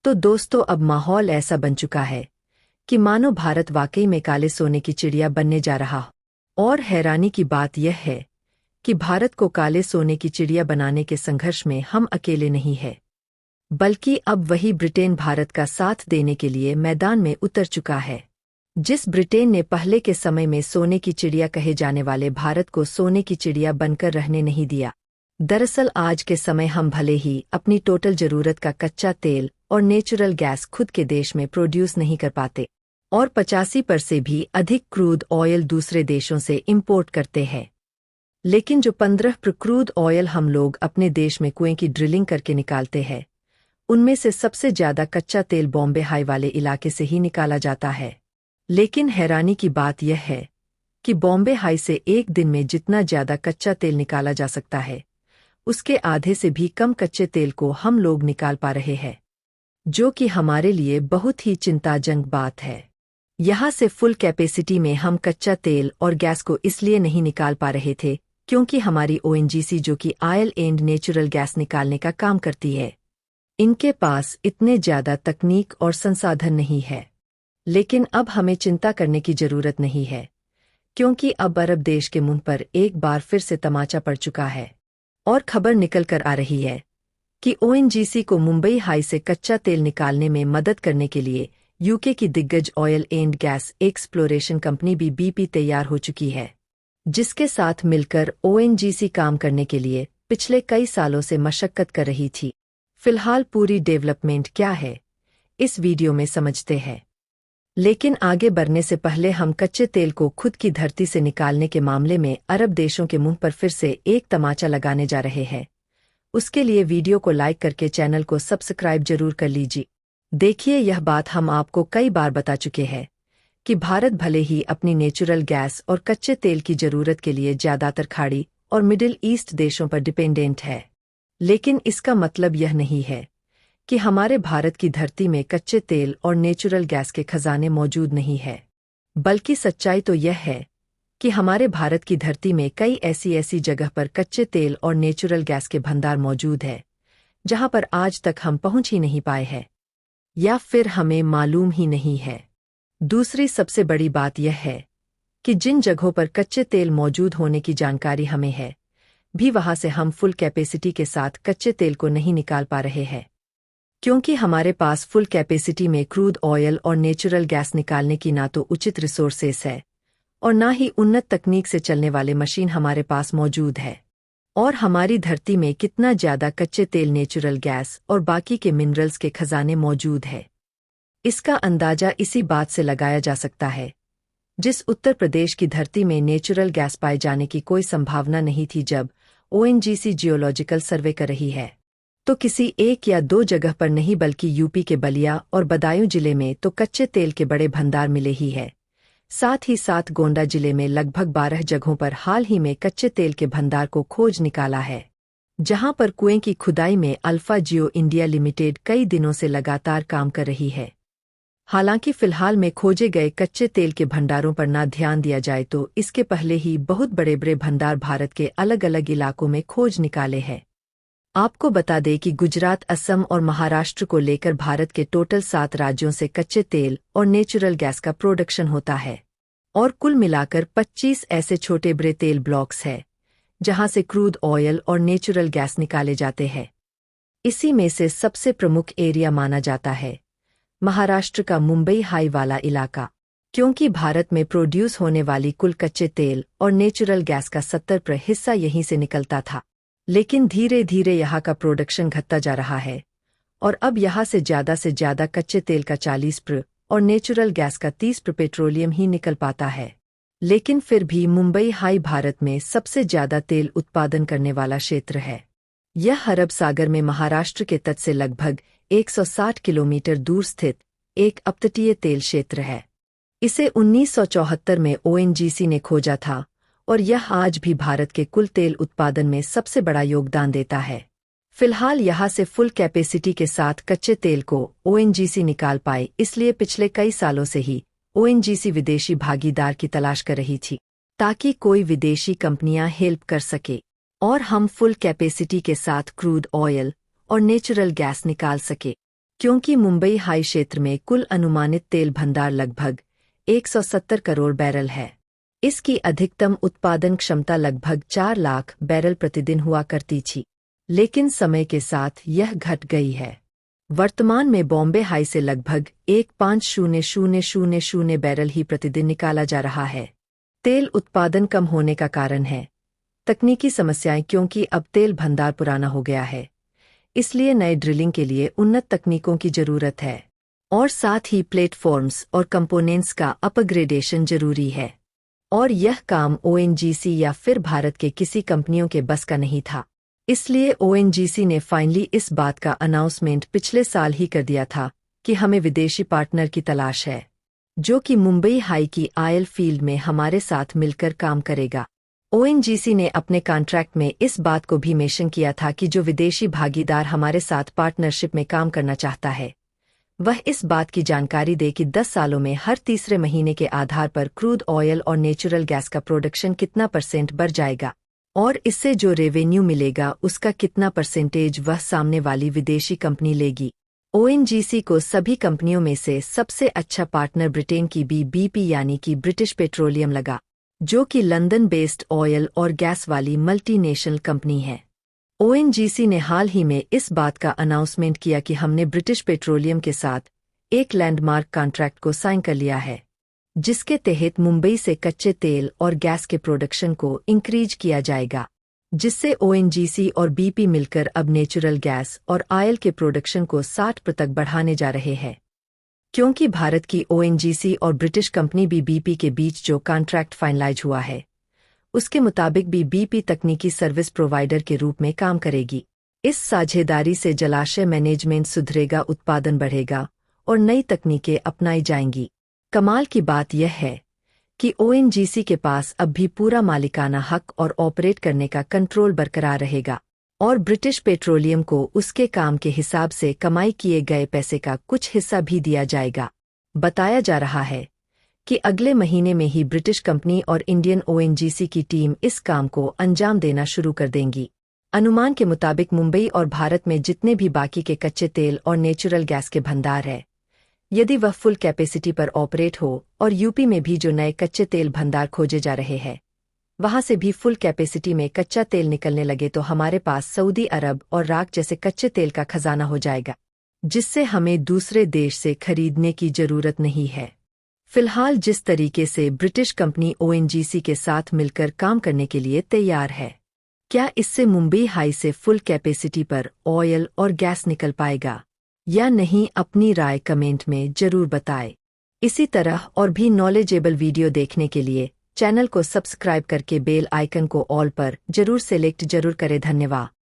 तो दोस्तों अब माहौल ऐसा बन चुका है कि मानो भारत वाकई में काले सोने की चिड़िया बनने जा रहा हो। और हैरानी की बात यह है कि भारत को काले सोने की चिड़िया बनाने के संघर्ष में हम अकेले नहीं हैं, बल्कि अब वही ब्रिटेन भारत का साथ देने के लिए मैदान में उतर चुका है। जिस ब्रिटेन ने पहले के समय में सोने की चिड़िया कहे जाने वाले भारत को सोने की चिड़िया बनकर रहने नहीं दिया। दरअसल आज के समय हम भले ही अपनी टोटल जरूरत का कच्चा तेल और नेचुरल गैस खुद के देश में प्रोड्यूस नहीं कर पाते और 85% से भी अधिक क्रूड ऑयल दूसरे देशों से इंपोर्ट करते हैं, लेकिन जो 15% क्रूड ऑयल हम लोग अपने देश में कुएं की ड्रिलिंग करके निकालते हैं, उनमें से सबसे ज्यादा कच्चा तेल बॉम्बे हाई वाले इलाके से ही निकाला जाता है। लेकिन हैरानी की बात यह है कि बॉम्बे हाई से एक दिन में जितना ज्यादा कच्चा तेल निकाला जा सकता है, उसके आधे से भी कम कच्चे तेल को हम लोग निकाल पा रहे हैं, जो कि हमारे लिए बहुत ही चिंताजनक बात है। यहाँ से फुल कैपेसिटी में हम कच्चा तेल और गैस को इसलिए नहीं निकाल पा रहे थे क्योंकि हमारी ओएनजीसी जो कि ऑयल एंड नेचुरल गैस निकालने का काम करती है, इनके पास इतने ज्यादा तकनीक और संसाधन नहीं है। लेकिन अब हमें चिंता करने की जरूरत नहीं है, क्योंकि अब अरब देश के मुंह पर एक बार फिर से तमाचा पड़ चुका है और खबर निकल कर आ रही है कि ओएनजीसी को मुंबई हाई से कच्चा तेल निकालने में मदद करने के लिए यूके की दिग्गज oil and gas exploration company BP तैयार हो चुकी है, जिसके साथ मिलकर ओएनजीसी काम करने के लिए पिछले कई सालों से मशक्कत कर रही थी। फिलहाल पूरी डेवलपमेंट क्या है, इस वीडियो में समझते हैं। लेकिन आगे बढ़ने से पहले हम कच्चे तेल को खुद की धरती से निकालने के मामले में अरब देशों के मुंह पर फिर से एक तमाचा लगाने जा रहे हैं। उसके लिए वीडियो को लाइक करके चैनल को सब्सक्राइब जरूर कर लीजिए। देखिए, यह बात हम आपको कई बार बता चुके हैं कि भारत भले ही अपनी नेचुरल गैस और कच्चे तेल की जरूरत के लिए ज्यादातर खाड़ी और मिडिल ईस्ट देशों पर डिपेंडेंट है, लेकिन इसका मतलब यह नहीं है कि हमारे भारत की धरती में कच्चे तेल और नेचुरल गैस के खजाने मौजूद नहीं है। बल्कि सच्चाई तो यह है कि हमारे भारत की धरती में कई ऐसी जगह पर कच्चे तेल और नेचुरल गैस के भंडार मौजूद है जहां पर आज तक हम पहुंच ही नहीं पाए हैं, या फिर हमें मालूम ही नहीं है। दूसरी सबसे बड़ी बात यह है कि जिन जगहों पर कच्चे तेल मौजूद होने की जानकारी हमें है, भी वहां से हम फुल कैपेसिटी के साथ कच्चे तेल को नहीं निकाल पा रहे हैं, क्योंकि हमारे पास फुल कैपेसिटी में क्रूड ऑयल और नेचुरल गैस निकालने की ना तो उचित रिसोर्सेस है और ना ही उन्नत तकनीक से चलने वाले मशीन हमारे पास मौजूद है। और हमारी धरती में कितना ज्यादा कच्चे तेल, नेचुरल गैस और बाकी के मिनरल्स के खजाने मौजूद है, इसका अंदाजा इसी बात से लगाया जा सकता है। जिस उत्तर प्रदेश की धरती में नेचुरल गैस पाए जाने की कोई संभावना नहीं थी जब ओएनजीसी जियोलॉजिकल सर्वे कर रही है, तो किसी एक या दो जगह पर नहीं बल्कि यूपी के बलिया और बदायूं जिले में तो कच्चे तेल के बड़े भंडार मिले ही है। साथ ही साथ गोंडा जिले में लगभग 12 जगहों पर हाल ही में कच्चे तेल के भंडार को खोज निकाला है, जहां पर कुएं की खुदाई में अल्फा जियो इंडिया लिमिटेड कई दिनों से लगातार काम कर रही है। हालांकि फिलहाल में खोजे गए कच्चे तेल के भंडारों पर ना ध्यान दिया जाए तो इसके पहले ही बहुत बड़े बड़े भंडार भारत के अलग अलग इलाकों में खोज निकाले हैं। आपको बता दें कि गुजरात, असम और महाराष्ट्र को लेकर भारत के टोटल 7 राज्यों से कच्चे तेल और नेचुरल गैस का प्रोडक्शन होता है और कुल मिलाकर 25 ऐसे छोटे बड़े तेल ब्लॉक्स हैं जहां से क्रूड ऑयल और नेचुरल गैस निकाले जाते हैं। इसी में से सबसे प्रमुख एरिया माना जाता है महाराष्ट्र का मुंबई हाई वाला इलाका, क्योंकि भारत में प्रोड्यूस होने वाली कुल कच्चे तेल और नेचुरल गैस का 70% हिस्सा यहीं से निकलता था। लेकिन धीरे धीरे यहाँ का प्रोडक्शन घटता जा रहा है और अब यहाँ से ज्यादा कच्चे तेल का 40% और नेचुरल गैस का 30% पेट्रोलियम ही निकल पाता है। लेकिन फिर भी मुंबई हाई भारत में सबसे ज्यादा तेल उत्पादन करने वाला क्षेत्र है। यह अरब सागर में महाराष्ट्र के तट से लगभग 160 किलोमीटर दूर स्थित एक अपतटीय तेल क्षेत्र है। इसे 1974 में ओएनजीसी ने खोजा था और यह आज भी भारत के कुल तेल उत्पादन में सबसे बड़ा योगदान देता है। फिलहाल यहाँ से फुल कैपेसिटी के साथ कच्चे तेल को ओएनजीसी निकाल पाए, इसलिए पिछले कई सालों से ही ओएनजीसी विदेशी भागीदार की तलाश कर रही थी ताकि कोई विदेशी कंपनियां हेल्प कर सके और हम फुल कैपेसिटी के साथ क्रूड ऑयल और नेचुरल गैस निकाल सके। क्योंकि मुंबई हाई क्षेत्र में कुल अनुमानित तेल भंडार लगभग 170 करोड़ बैरल है। इसकी अधिकतम उत्पादन क्षमता लगभग 4 लाख बैरल प्रतिदिन हुआ करती थी, लेकिन समय के साथ यह घट गई है। वर्तमान में बॉम्बे हाई से लगभग 150,000 बैरल ही प्रतिदिन निकाला जा रहा है। तेल उत्पादन कम होने का कारण है तकनीकी समस्याएं, क्योंकि अब तेल भंडार पुराना हो गया है, इसलिए नए ड्रिलिंग के लिए उन्नत तकनीकों की जरूरत है और साथ ही प्लेटफॉर्म्स और कंपोनेंट्स का अपग्रेडेशन जरूरी है। और यह काम ओएनजीसी या फिर भारत के किसी कंपनियों के बस का नहीं था। इसलिए ओएनजीसी ने फाइनली इस बात का अनाउंसमेंट पिछले साल ही कर दिया था कि हमें विदेशी पार्टनर की तलाश है, जो कि मुंबई हाई की आयल फील्ड में हमारे साथ मिलकर काम करेगा। ओएनजीसी ने अपने कॉन्ट्रैक्ट में इस बात को भी मेंशन किया था कि जो विदेशी भागीदार हमारे साथ पार्टनरशिप में काम करना चाहता है, वह इस बात की जानकारी दे कि 10 सालों में हर तीसरे महीने के आधार पर क्रूड ऑयल और नेचुरल गैस का प्रोडक्शन कितना % बढ़ जाएगा और इससे जो रेवेन्यू मिलेगा उसका कितना % वह सामने वाली विदेशी कंपनी लेगी। ओएनजीसी को सभी कंपनियों में से सबसे अच्छा पार्टनर ब्रिटेन की बीपी यानी कि ब्रिटिश पेट्रोलियम लगा, जो कि लंदन बेस्ड ऑयल और गैस वाली मल्टीनेशनल कंपनी है। ओएनजीसी ने हाल ही में इस बात का अनाउंसमेंट किया कि हमने ब्रिटिश पेट्रोलियम के साथ एक लैंडमार्क कॉन्ट्रैक्ट को साइन कर लिया है, जिसके तहत मुंबई से कच्चे तेल और गैस के प्रोडक्शन को इंक्रीज किया जाएगा, जिससे ओएनजीसी और बीपी मिलकर अब नेचुरल गैस और ऑयल के प्रोडक्शन को 60% तक बढ़ाने जा रहे हैं। क्योंकि भारत की ओएनजीसी और ब्रिटिश कंपनी बीपी के बीच जो कॉन्ट्रैक्ट फाइनलाइज हुआ है, उसके मुताबिक बीपी तकनीकी सर्विस प्रोवाइडर के रूप में काम करेगी। इस साझेदारी से जलाशय मैनेजमेंट सुधरेगा, उत्पादन बढ़ेगा और नई तकनीकें अपनाई जाएंगी। कमाल की बात यह है कि ओएनजीसी के पास अब भी पूरा मालिकाना हक और ऑपरेट करने का कंट्रोल बरकरार रहेगा और ब्रिटिश पेट्रोलियम को उसके काम के हिसाब से कमाई किए गए पैसे का कुछ हिस्सा भी दिया जाएगा। बताया जा रहा है कि अगले महीने में ही ब्रिटिश कंपनी और इंडियन ओएनजीसी की टीम इस काम को अंजाम देना शुरू कर देंगी। अनुमान के मुताबिक मुंबई और भारत में जितने भी बाकी के कच्चे तेल और नेचुरल गैस के भंडार है, यदि वह फुल कैपेसिटी पर ऑपरेट हो और यूपी में भी जो नए कच्चे तेल भंडार खोजे जा रहे हैं, वहां से भी फुल कैपेसिटी में कच्चा तेल निकलने लगे तो हमारे पास सऊदी अरब और राक जैसे कच्चे तेल का खजाना हो जाएगा, जिससे हमें दूसरे देश से खरीदने की जरूरत नहीं है। फिलहाल जिस तरीके से ब्रिटिश कंपनी ओएनजीसी के साथ मिलकर काम करने के लिए तैयार है, क्या इससे मुंबई हाई से फुल कैपेसिटी पर ऑयल और गैस निकल पाएगा या नहीं? अपनी राय कमेंट में जरूर बताएं। इसी तरह और भी नॉलेजेबल वीडियो देखने के लिए चैनल को सब्सक्राइब करके बेल आइकन को ऑल पर जरूर सेलेक्ट जरूर करें। धन्यवाद।